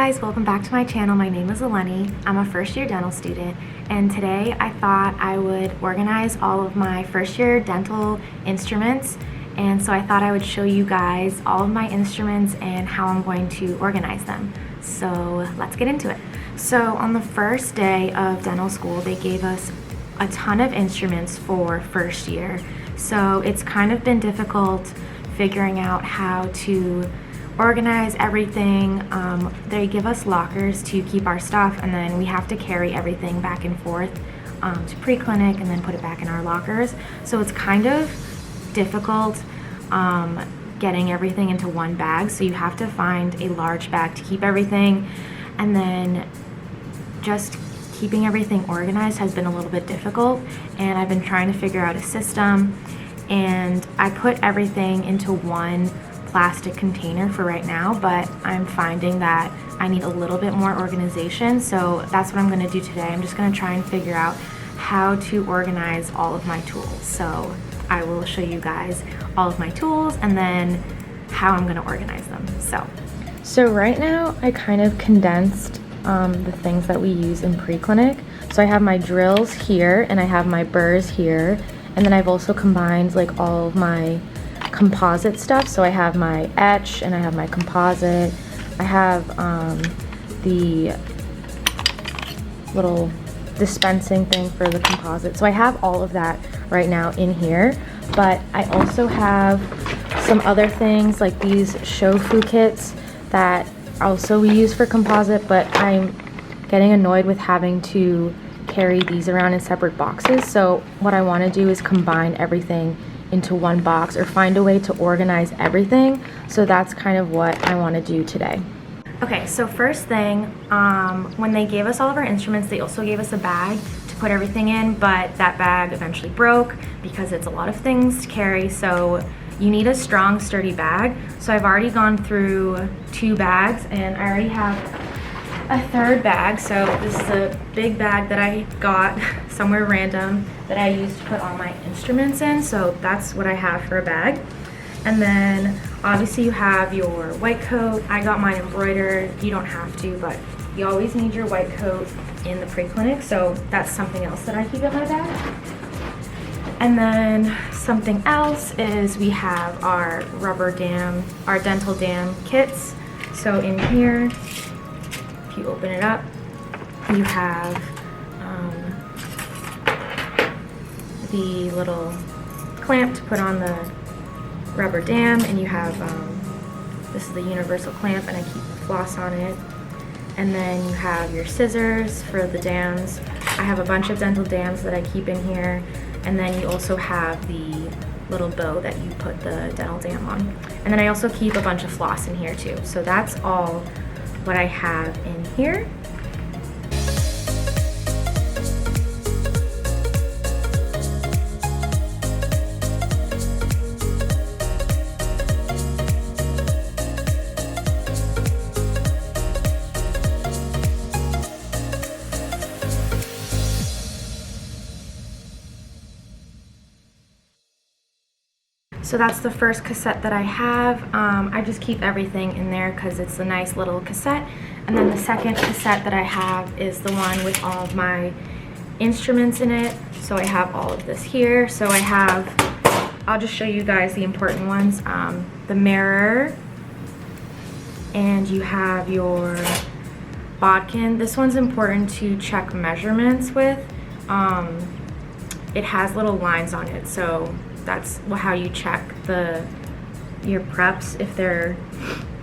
guys, welcome back to my channel. My name is Eleni. I'm a first year dental student, and today I thought I would organize all of my first year dental instruments, and so I thought I would show you guys all of my instruments and how I'm going to organize them. So let's get into it. So on the first day of dental school, they gave us a ton of instruments for first year, so it's kind of been difficult figuring out how to organize everything. They give us lockers to keep our stuff, and then we have to carry everything back and forth to pre-clinic and then put it back in our lockers. So it's kind of difficult getting everything into one bag, so you have to find a large bag to keep everything, and then just keeping everything organized has been a little bit difficult, and I've been trying to figure out a system, and I put everything into one plastic container for right now, but I'm finding that I need a little bit more organization, so that's what I'm going to do today. I'm just going to try and figure out how to organize all of my tools. So I will show you guys all of my tools and then how I'm going to organize them. So right now I kind of condensed the things that we use in pre-clinic. So I have my drills here and I have my burrs here, and then I've also combined like all of my composite stuff. So I have my etch and I have my composite. I have the little dispensing thing for the composite. So I have all of that right now in here, but I also have some other things like these shofu kits that also we use for composite, but I'm getting annoyed with having to carry these around in separate boxes. So what I want to do is combine everything into one box or find a way to organize everything. So that's kind of what I want to do today. Okay, so first thing, when they gave us all of our instruments, they also gave us a bag to put everything in, but that bag eventually broke because it's a lot of things to carry, so you need a strong, sturdy bag. So I've already gone through 2 bags, and I already have a third bag. So this is a big bag that I got somewhere random that I used to put all my instruments in. So that's what I have for a bag. And then obviously you have your white coat. I got mine embroidered. You don't have to, but you always need your white coat in the pre-clinic. So that's something else that I keep in my bag. And then something else is we have our rubber dam, our dental dam kits. So in here, you open it up, you have the little clamp to put on the rubber dam, and you have this is the universal clamp, and I keep the floss on it. And then you have your scissors for the dams. I have a bunch of dental dams that I keep in here, and then you also have the little bow that you put the dental dam on. And then I also keep a bunch of floss in here too. So that's all what I have in here. So that's the first cassette that I have. I just keep everything in there because it's a nice little cassette. And then the second cassette that I have is the one with all of my instruments in it. So I have all of this here. So I have, I'll just show you guys the important ones. The mirror, and you have your bodkin. This one's important to check measurements with. It has little lines on it, so that's how you check your preps, if they're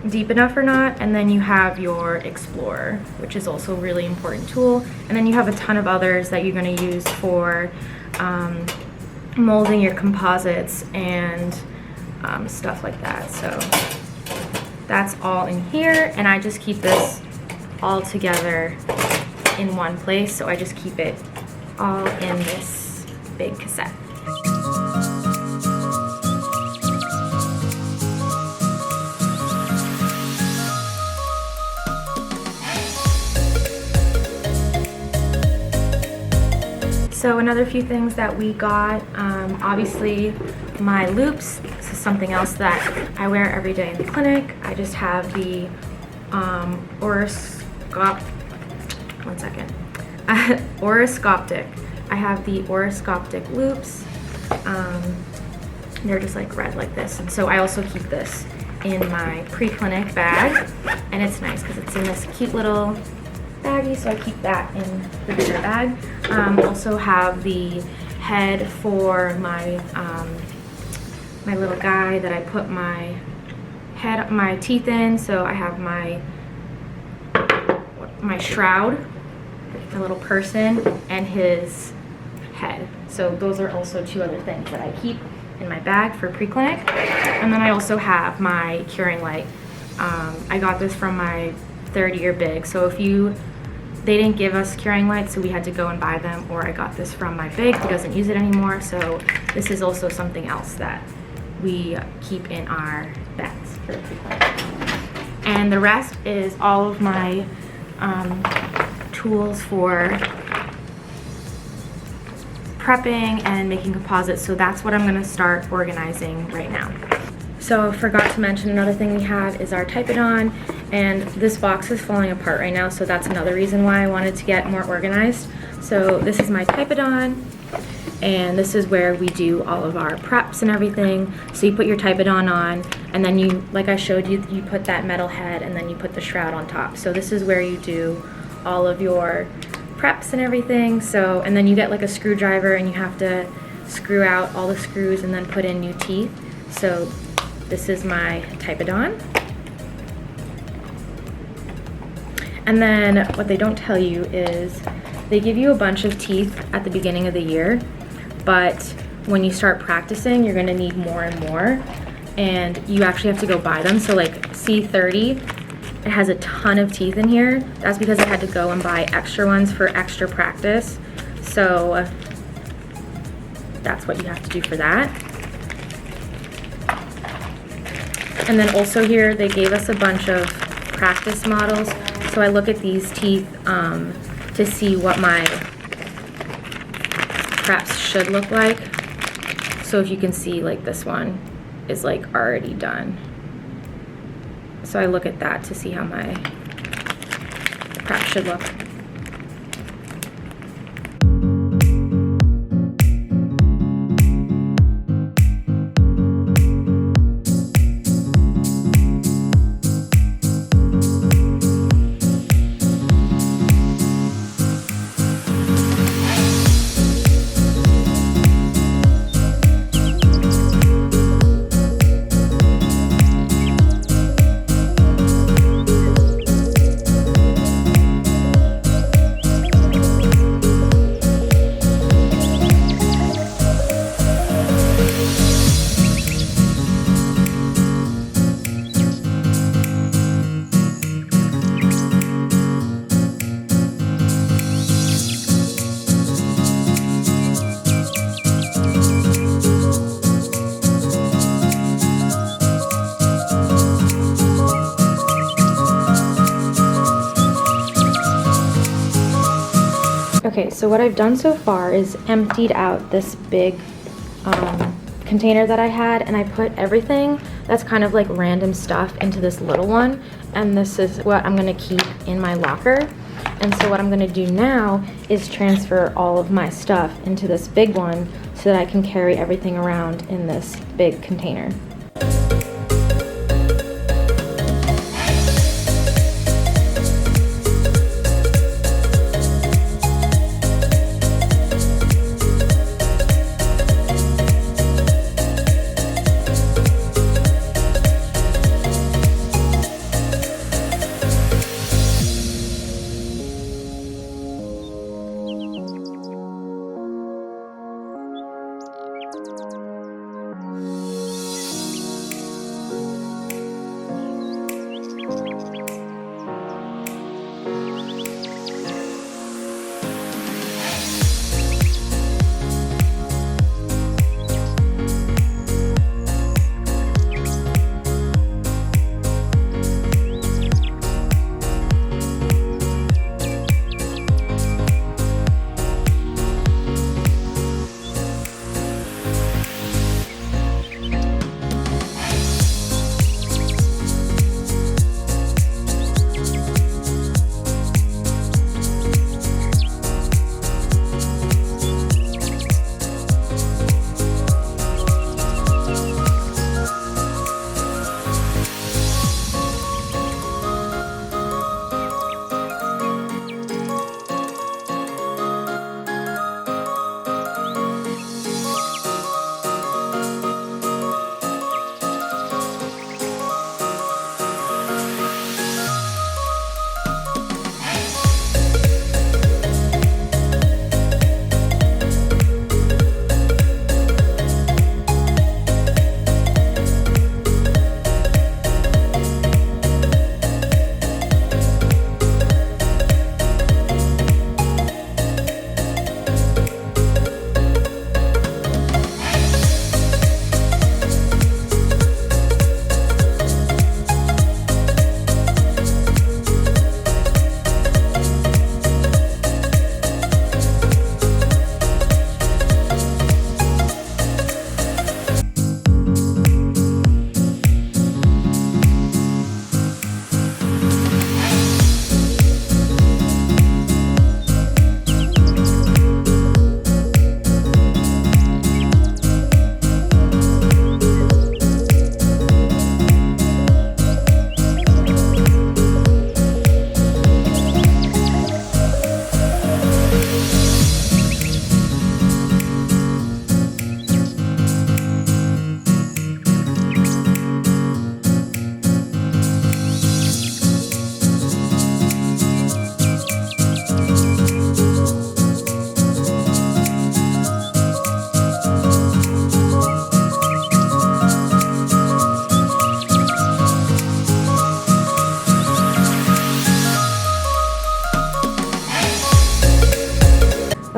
deep enough or not. And then you have your explorer, which is also a really important tool. And then you have a ton of others that you're going to use for molding your composites and stuff like that. So that's all in here, and I just keep this all together in one place. So I just keep it all in this big cassette. So another few things that we got, obviously my loops. This is something else that I wear every day in the clinic. I just have the one second, oroscoptic. I have the oroscoptic loops. They're just like red like this. And so I also keep this in my pre-clinic bag, and it's nice because it's in this cute little baggie, so I keep that in the bigger bag. Also have the head for my my little guy that I put my teeth in. So I have my shroud, my little person, and his head. So those are also two other things that I keep in my bag for pre-clinic. And then I also have my curing light. I got this from my third year big. So they didn't give us curing lights, so we had to go and buy them, or I got this from my big who doesn't use it anymore. So this is also something else that we keep in our bags for pre-clinic. And the rest is all of my tools for prepping and making composites. So that's what I'm going to start organizing right now. So I forgot to mention another thing we have is our Typodont, and this box is falling apart right now, so that's another reason why I wanted to get more organized. So this is my Typodont, and this is where we do all of our preps and everything. So you put your Typodont on, and then you, like I showed you, you put that metal head and then you put the shroud on top. So this is where you do all of your preps and everything. So, and then you get like a screwdriver and you have to screw out all the screws and then put in new teeth. So this is my Typodont. And then what they don't tell you is they give you a bunch of teeth at the beginning of the year, but when you start practicing, you're gonna need more and more, and you actually have to go buy them. So like C30, it has a ton of teeth in here. That's because I had to go and buy extra ones for extra practice. So that's what you have to do for that. And then also here, they gave us a bunch of practice models. So I look at these teeth to see what my preps should look like. So if you can see, like this one is like already done. So I look at that to see how my prep should look. Okay, so what I've done so far is emptied out this big container that I had, and I put everything that's kind of like random stuff into this little one, and this is what I'm gonna keep in my locker. And so what I'm gonna do now is transfer all of my stuff into this big one so that I can carry everything around in this big container.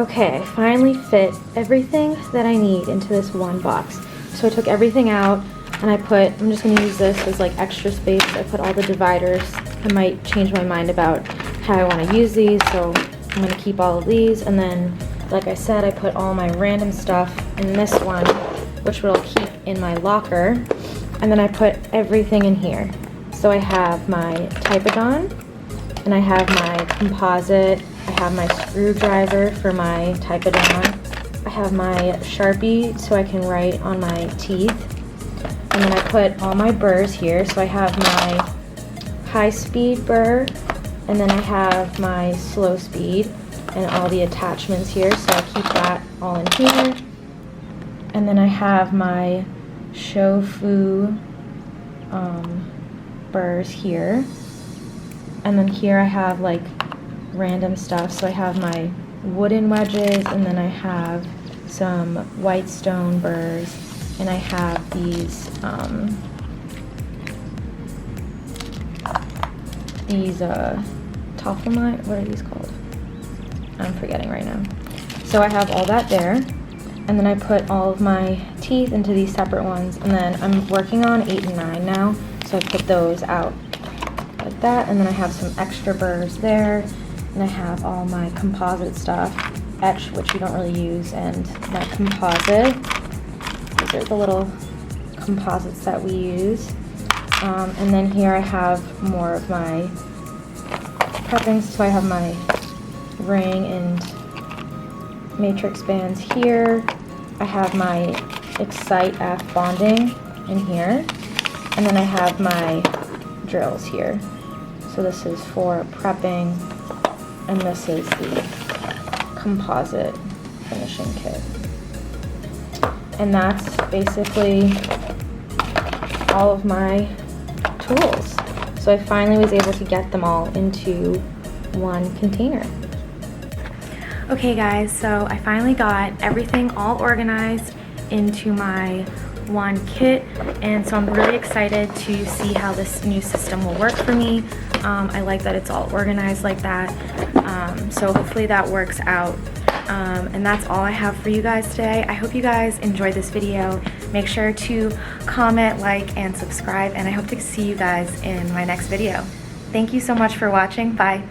Okay, I finally fit everything that I need into this one box. So I took everything out and I'm just gonna use this as like extra space. I put all the dividers. I might change my mind about how I wanna use these, so I'm gonna keep all of these. And then, like I said, I put all my random stuff in this one, which will keep in my locker. And then I put everything in here. So I have my Typodont, and I have my composite, I have my screwdriver for my Typodont, I have my Sharpie so I can write on my teeth, and then I put all my burrs here. So I have my high-speed burr, and then I have my slow speed, and all the attachments here, so I keep that all in here. And then I have my Shofu burrs here. And then here I have like random stuff. So I have my wooden wedges, and then I have some white stone burrs, and I have these Tafelknife, what are these called? I'm forgetting right now. So I have all that there, and then I put all of my teeth into these separate ones, and then I'm working on 8 and 9 now, so I put those out like that, and then I have some extra burrs there, and I have all my composite stuff, etch, which you don't really use, and my composite. These are the little composites that we use. And then here I have more of my prepping, so I have my ring and matrix bands here. I have my Excite F bonding in here, and then I have my drills here. So this is for prepping, and this is the composite finishing kit. And that's basically all of my tools. So I finally was able to get them all into one container. Okay guys, so I finally got everything all organized into my one kit, and so I'm really excited to see how this new system will work for me. I like that it's all organized like that, so hopefully that works out. And that's all I have for you guys today. I hope you guys enjoyed this video. Make sure to comment, like, and subscribe, and I hope to see you guys in my next video. Thank you so much for watching. Bye.